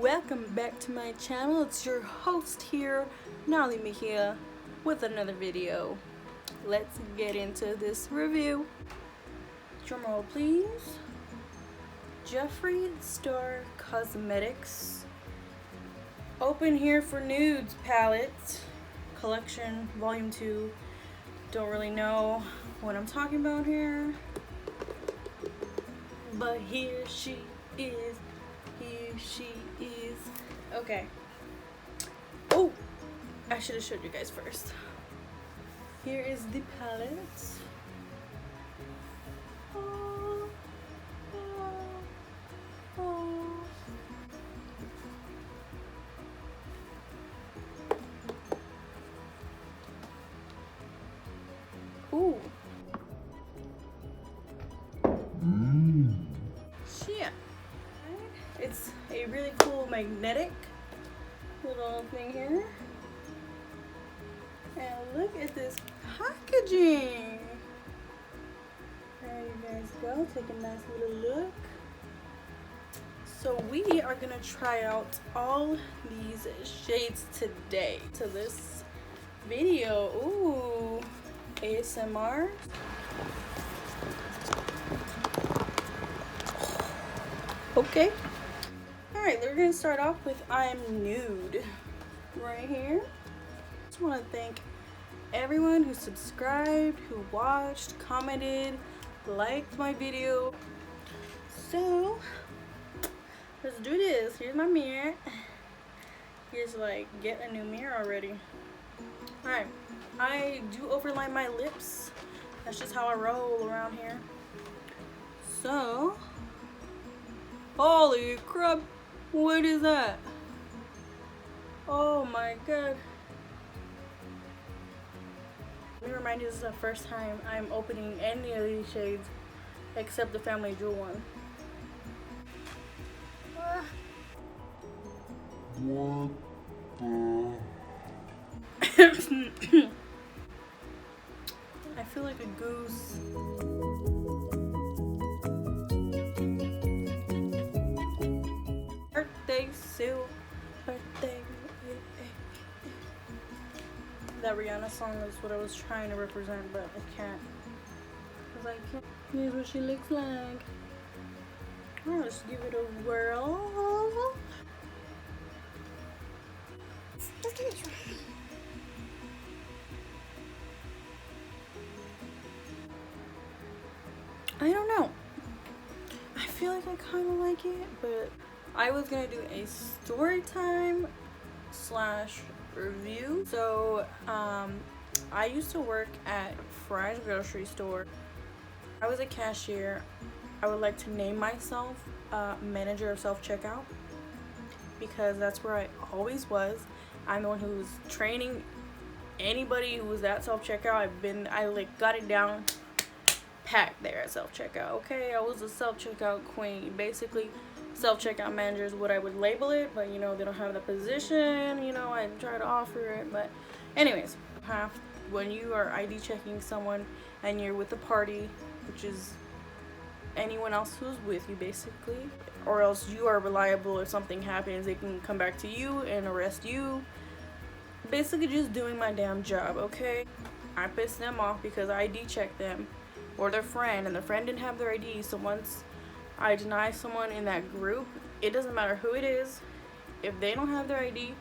welcome back to my channel. It's your host here, Nali Mejia, with another video. Let's get into this review. Drumroll please. Jeffree Star Cosmetics Open Here for Nudes palette collection volume 2. Don't really know what I'm talking about here, but here she is. Here she is. Okay. Oh, I should have showed you guys first. Here is the palette. Oh, oh, oh. Ooh. Shit. It's a really cool magnetic little thing here. And look at this packaging. There you guys go. Take a nice little look. So we are gonna try out all these shades today to this video. Ooh, ASMR. Okay. Alright, we're gonna start off with I'm Nude right here. Just want to thank everyone who subscribed, who watched, commented, liked my video. So let's do this. Here's my mirror. Here's like get a new mirror already. Alright, I do overline my lips. That's just how I roll around here. So holy crap, what is that? Oh my god. Let me remind you, this is the first time I'm opening any of these shades except the Family Jewel one. What the? I feel like a goose. Birthday suit, birthday. That Rihanna song is what I was trying to represent, but I can't. Cause I can't. Here's what she looks like. Oh, let's give it a whirl. I don't know. I feel like I kind of like it, but I was gonna do a story time / review. So I used to work at Fry's grocery store. I was a cashier. I would like to name myself manager of self-checkout because that's where I always was. I'm the one who was training anybody who was at self-checkout. I like got it down packed there at self-checkout. Okay, I was a self-checkout queen. Basically, self-checkout manager is what I would label it, but you know, they don't have the position. You know, I try to offer it, but anyways, when you are ID checking someone and you're with the party, which is anyone else who's with you basically, or else you are reliable. If something happens, they can come back to you and arrest you. Basically just doing my damn job. Okay, I pissed them off because I ID checked them or their friend, and their friend didn't have their ID. So once I deny someone in that group, it doesn't matter who it is, if they don't have their ID,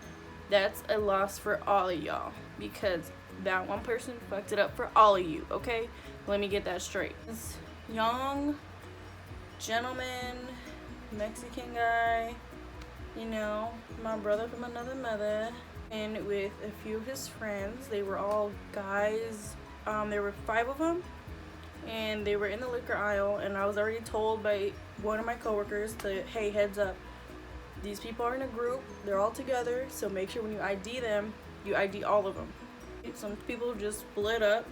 that's a loss for all of y'all, because that one person fucked it up for all of you. Okay, let me get that straight. This young gentleman, Mexican guy, you know, my brother from another mother, and with a few of his friends. They were all guys. There were 5 of them, and they were in the liquor aisle, and I was already told by one of my coworkers to, hey, heads up, these people are in a group, they're all together, so make sure when you ID them, you ID all of them. Some people just split up,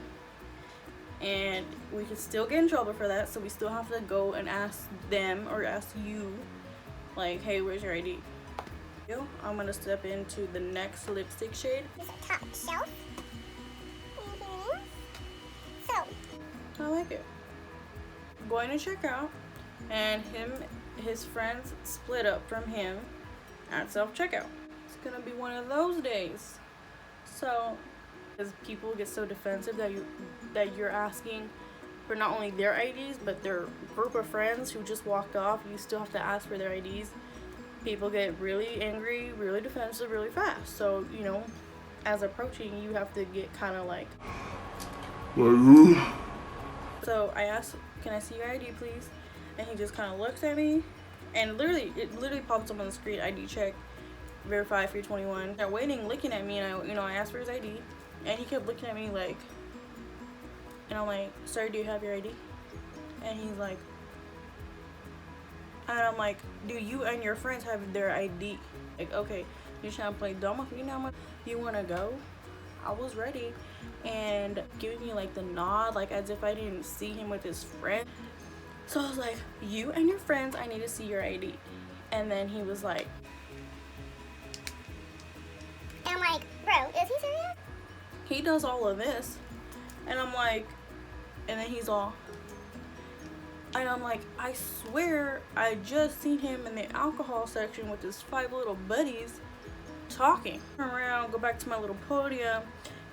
and we could still get in trouble for that, so we still have to go and ask them or ask you, like, hey, where's your ID? I'm gonna step into the next lipstick shade. Top shelf. So I like it. Going to check out, and his friends split up from him, at self-checkout. It's gonna be one of those days. So, because people get so defensive that you're asking for not only their IDs, but their group of friends who just walked off, you still have to ask for their IDs. People get really angry, really defensive, really fast. So, you know, as approaching, you have to get kind of like. So I asked, can I see your ID, please? And he just kind of looks at me, and it literally pops up on the screen, ID check, verify if you're 21. They're waiting, looking at me, and I asked for his ID, and he kept looking at me like, and I'm like, sir, do you have your ID? And he's like, and I'm like, do you and your friends have their ID? Like, okay, you're trying to play dumb with me now? You want to go? I was ready, and giving me like the nod, like as if I didn't see him with his friend. So I was like, you and your friends, I need to see your ID. And then he was like, And I'm like, bro, is he serious? he does all of this. And I'm like, and then he's all, and I'm like, I swear I just seen him in the alcohol section with his 5 little buddies talking. Turn around, go back to my little podium,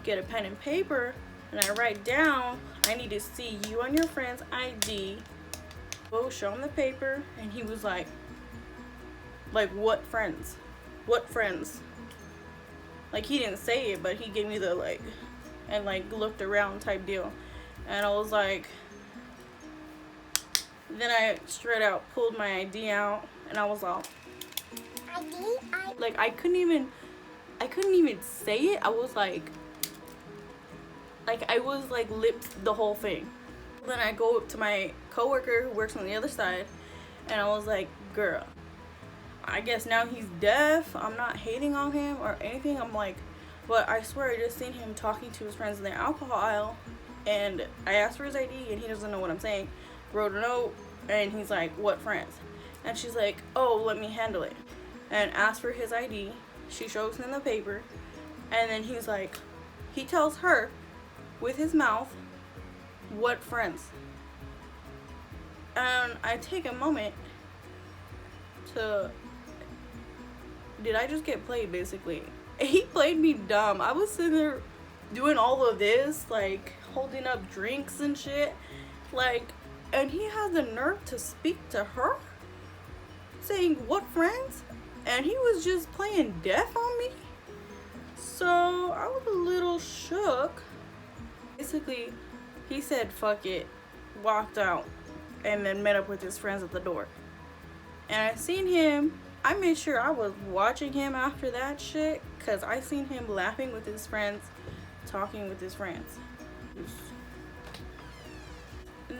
get a pen and paper, and I write down, I need to see you and your friend's ID. Go show him the paper, and he was like, what friends? What friends? Like, he didn't say it, but he gave me the like, and like looked around type deal. And I was like, then I straight out pulled my ID out, and I was all, like, I couldn't even say it. I was like lipped the whole thing. Then I go up to my coworker who works on the other side, and I was like, girl, I guess now he's deaf. I'm not hating on him or anything. I'm like, but I swear I just seen him talking to his friends in the alcohol aisle, and I asked for his ID, and he doesn't know what I'm saying. Wrote a note, and he's like, what friends? And she's like, oh, let me handle it. And asked for his ID. She shows him the paper, and then he's like, he tells her with his mouth, what friends? And I take a moment to, did I just get played basically? He played me dumb. I was sitting there doing all of this, like holding up drinks and shit, like, and he has the nerve to speak to her, saying what friends? And he was just playing deaf on me. So I was a little shook. Basically, he said fuck it, walked out, and then met up with his friends at the door. And I seen him, I made sure I was watching him after that shit, cause I seen him laughing with his friends, talking with his friends.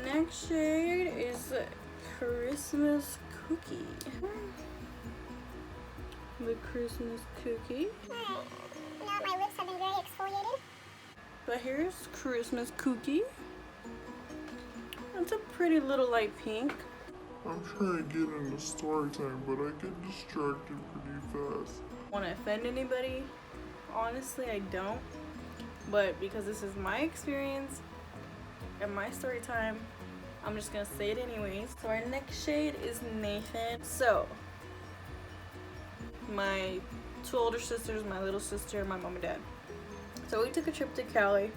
Next shade is Christmas cookie. The Christmas cookie. Now my lips have been very exfoliated. But here's Christmas cookie. It's a pretty little light pink. I'm trying to get into story time, but I get distracted pretty fast. Want to offend anybody? Honestly, I don't. But because this is my experience and my story time, I'm just gonna say it anyways. So our next shade is Nathan. So my 2 older sisters, my little sister, my mom and dad. So we took a trip to Cali,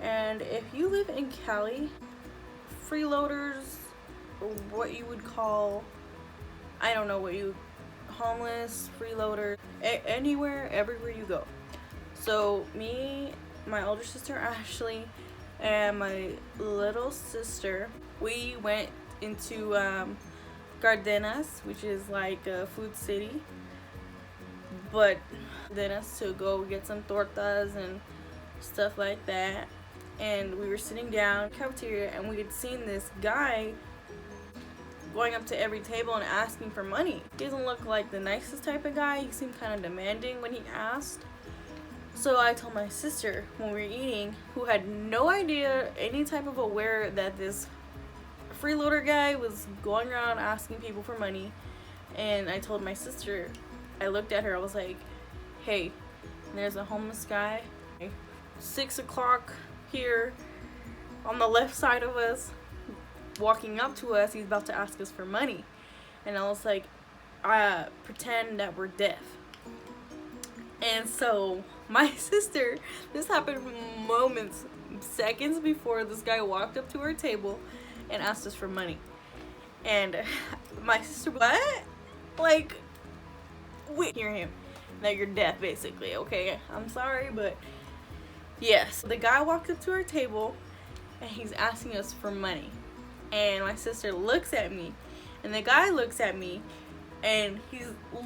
and if you live in Cali, freeloaders, or what you would call, I don't know what you, homeless, freeloader, anywhere, everywhere you go. So me, my older sister Ashley, and my little sister, we went into Cardenas, which is like a food city, but then us to go get some tortas and stuff like that. And we were sitting down in the cafeteria, and we had seen this guy going up to every table and asking for money. He doesn't look like the nicest type of guy. He seemed kind of demanding when he asked. So I told my sister when we were eating, who had no idea, any type of aware that this freeloader guy was going around asking people for money, and I told my sister, I looked at her, I was like, hey, there's a homeless guy, 6 o'clock here on the left side of us, walking up to us, he's about to ask us for money. And I was like, pretend that we're deaf. And so my sister, this happened moments, seconds before this guy walked up to our table and asked us for money. And my sister, what? Like, we hear him that you're deaf, basically. Okay, I'm sorry, but yes. The guy walked up to our table and he's asking us for money. And my sister looks at me, and the guy looks at me, and he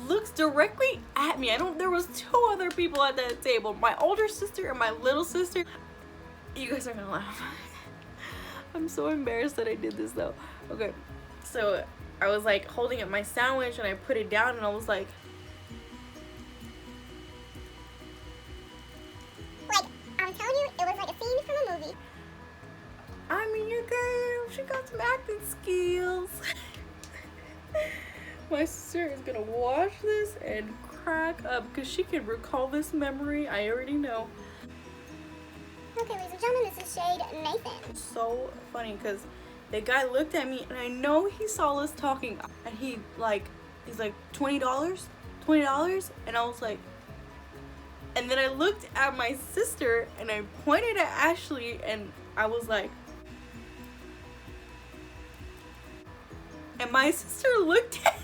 looks directly at me. There was 2 other people at that table, my older sister and my little sister. You guys are gonna laugh. I'm so embarrassed that I did this though. Okay, so I was like holding up my sandwich and I put it down and I was like, I'm telling you, it was like a scene from a movie. I mean, you guys, she got some acting skills. My sister is gonna watch this and crack up because she can recall this memory. I already know. Okay, ladies and gentlemen, this is Shade Nathan. So funny because the guy looked at me and I know he saw us talking and he's like $20? $20? And I was like, and then I looked at my sister and I pointed at Ashley and I was like, and my sister looked at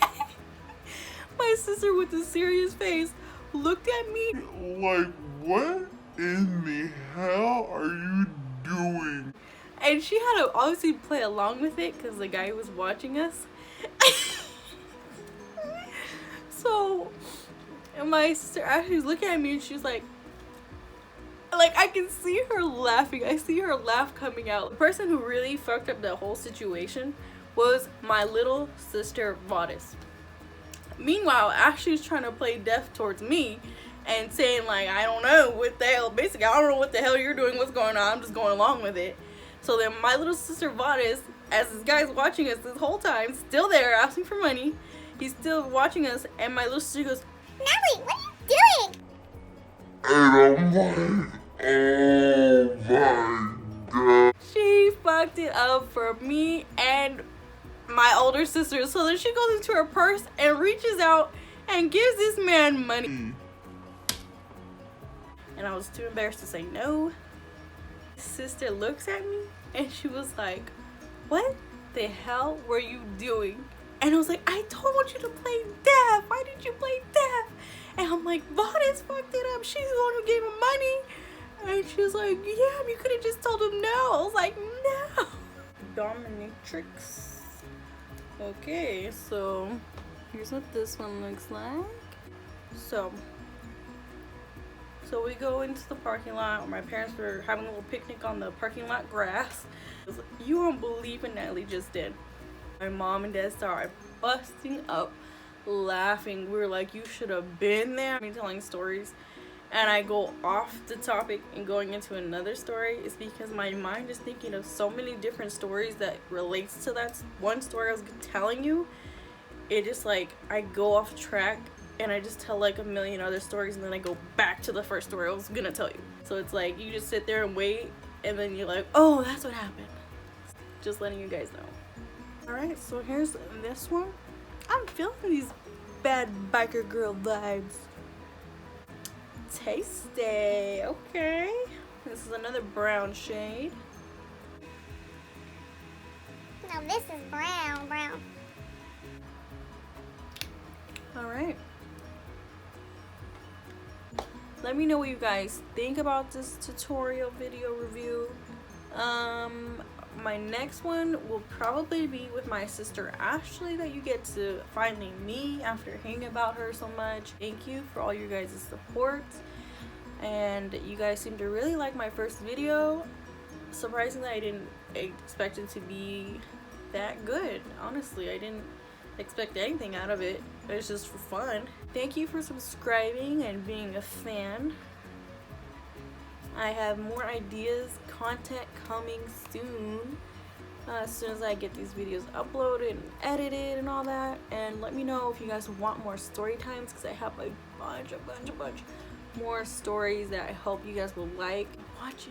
my sister with a serious face looked at me Like, what in the hell are you doing? and she had to obviously play along with it because the guy was watching us. So, and my sister actually was looking at me and she's like I can see her laughing. I see her laugh coming out. The person who really fucked up the whole situation was my little sister Vaudis. Meanwhile, Ashley's trying to play deaf towards me and saying like, I don't know what the hell, basically I don't know what the hell you're doing, what's going on, I'm just going along with it. So then my little sister Vaudis, as this guy's watching us this whole time, still there asking for money, he's still watching us, and my little sister goes, Natalie, what are you doing? And I'm like, oh my god. she fucked it up for me and my older sister. So then she goes into her purse and reaches out and gives this man money. And I was too embarrassed to say no. Sister looks at me and she was like, what the hell were you doing? And I was like, I told you to play deaf. Why did you play deaf? And I'm like, Vaudis fucked it up. She's the one who gave him money. And she was like, yeah, you could have just told him no. I was like, no. Dominatrix. Okay, so here's what this one looks like. So we go into the parking lot where my parents were having a little picnic on the parking lot grass. You won't believe what Natalie just did. My mom and dad started busting up laughing. We were like, you should have been there. Me telling stories and I go off the topic and going into another story is because my mind is thinking of so many different stories that relates to that one story I was telling you. It just like I go off track and I just tell like a million other stories and then I go back to the first story I was gonna tell you. So it's like you just sit there and wait and then you're like, oh, that's what happened. Just letting you guys know. Alright, so here's this one. I'm feeling these bad biker girl vibes. Tasty. Okay. This is another brown shade. No, this is brown. Alright. Let me know what you guys think about this tutorial video review. My next one will probably be with my sister Ashley that you get to finally meet after hearing about her so much. Thank you for all your guys' support. And you guys seem to really like my first video. Surprisingly, I didn't expect it to be that good. Honestly, I didn't expect anything out of it. It was just for fun. Thank you for subscribing and being a fan. I have more ideas, content coming soon. As soon as I get these videos uploaded and edited and all that. And let me know if you guys want more story times because I have a bunch more stories that I hope you guys will like watching.